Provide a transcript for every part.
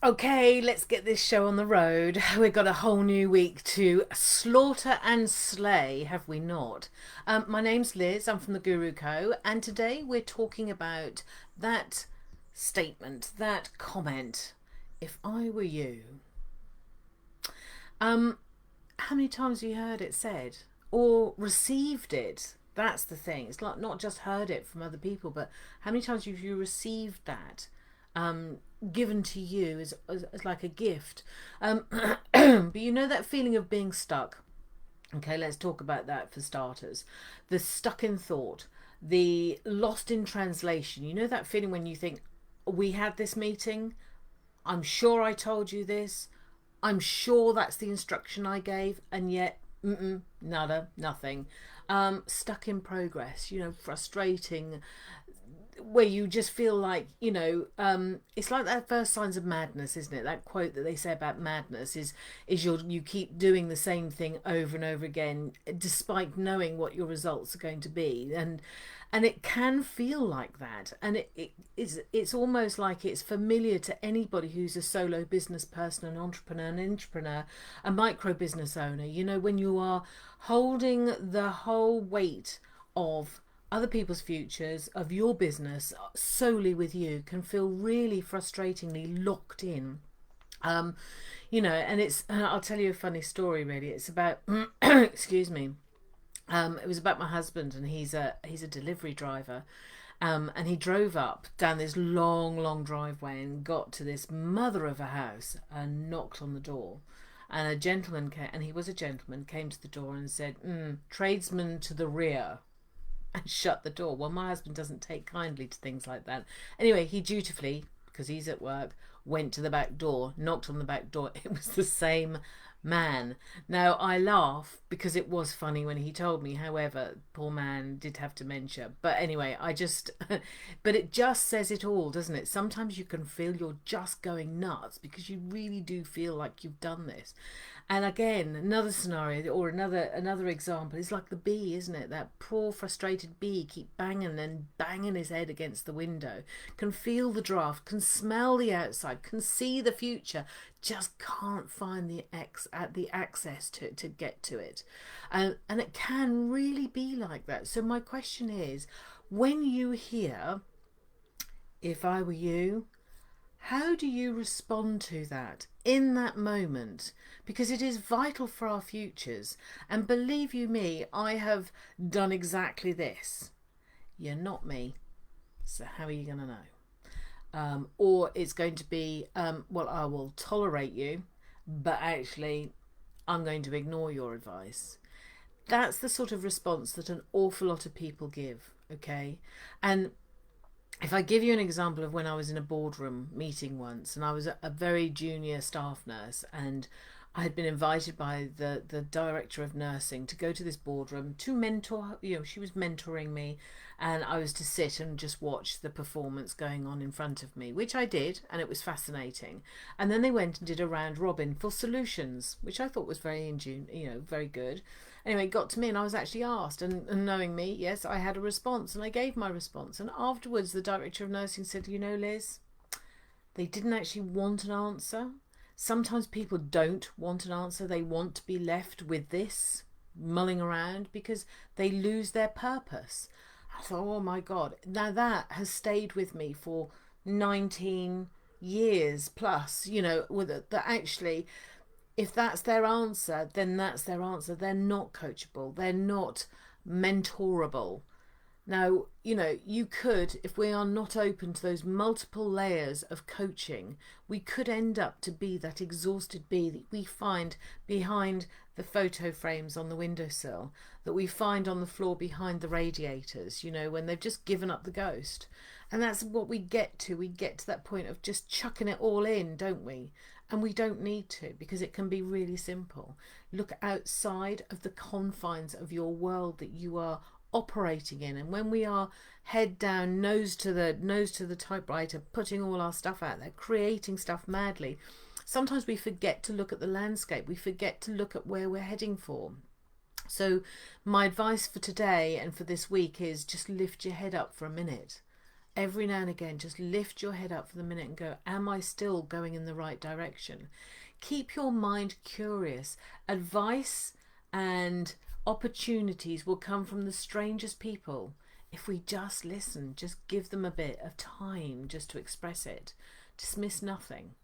Okay, let's get this show on the road. We've got a whole new week to slaughter and slay, have we not? My name's Liz, I'm from the Guru Co, and today we're talking about that statement, that comment. If I were you. Um, how many times have you heard it said or received it? That's the thing. It's like not just heard it from other people, but how many times have you received that um, given to you as like a gift? But you know that feeling of being stuck. Okay, let's talk about that for starters. The stuck in thought, the lost in translation. You know that feeling when you think, we had this meeting, I'm sure I told you this, I'm sure that's the instruction I gave, and yet, nada, nothing. Stuck in progress, frustrating, where you just feel like, it's like that first signs of madness, isn't it? That quote that they say about madness is you keep doing the same thing over and over again, despite knowing what your results are going to be, and it can feel like that, and it's almost like it's familiar to anybody who's a solo business person, an entrepreneur, a micro business owner. When you are holding the whole weight of other people's futures, of your business solely with you, can feel really frustratingly locked in. um and I'll tell you a funny story. Really, it's about excuse me. It was about my husband, and he's a delivery driver. And he drove up down this long, long driveway and got to this mother of a house and knocked on the door. And a gentleman came, and he was a gentleman, came to the door and said, "Tradesman to the rear," and shut the door. Well, my husband doesn't take kindly to things like that. Anyway, he dutifully, because he's at work, went to the back door, knocked on the back door. It was the same man. Now, I laugh because it was funny when he told me. However, poor man did have dementia. But anyway, but it just says it all, doesn't it? Sometimes you can feel you're just going nuts because you really do feel like you've done this. And again, another scenario or another example is like the bee, isn't it? That poor frustrated bee keep banging and banging his head against the window, can feel the draft, can smell the outside, can see the future, just can't find the access to get to it. And it can really be like that. So my question is, when you hear, if I were you, how do you respond to that in that moment? Because it is vital for our futures. And believe you me, I have done exactly this. You're not me, so how are you going to know? Or it's going to be, well, I will tolerate you, but actually, I'm going to ignore your advice. That's the sort of response that an awful lot of people give, okay? And if I give you an example of when I was in a boardroom meeting once, and I was a very junior staff nurse, and I had been invited by the director of nursing to go to this boardroom to mentor. She was mentoring me, and I was to sit and just watch the performance going on in front of me, which I did, and it was fascinating. And then they went and did a round robin for solutions, which I thought was very good. Anyway, it got to me, and I was actually asked, and knowing me, yes, I had a response, and I gave my response. And afterwards, the director of nursing said, Liz, they didn't actually want an answer. Sometimes people don't want an answer. They want to be left with this mulling around because they lose their purpose. I thought, oh my God. Now that has stayed with me for 19 years plus, that actually, if that's their answer, then that's their answer. They're not coachable. They're not mentorable. Now, you could, if we are not open to those multiple layers of coaching, we could end up to be that exhausted bee that we find behind the photo frames on the windowsill, that we find on the floor behind the radiators, when they've just given up the ghost. And that's what we get to. We get to that point of just chucking it all in, don't we? And we don't need to, because it can be really simple. Look outside of the confines of your world that you are operating in. And when we are head down, nose to the typewriter, putting all our stuff out there, creating stuff madly, sometimes we forget to look at the landscape. We forget to look at where we're heading for. So my advice for today and for this week is just lift your head up for a minute Every now and again, just lift your head up for the minute and go, am I still going in the right direction? Keep your mind curious. Advice and opportunities will come from the strangest people if we just listen, just give them a bit of time just to express it. Dismiss nothing.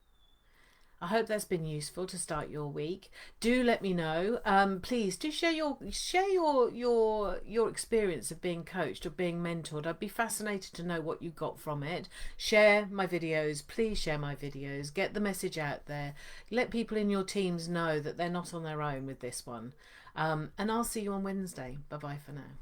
I hope that's been useful to start your week. Do let me know. Please do share your experience of being coached or being mentored. I'd be fascinated to know what you got from it. Share my videos. Please share my videos. Get the message out there. Let people in your teams know that they're not on their own with this one. And I'll see you on Wednesday. Bye bye for now.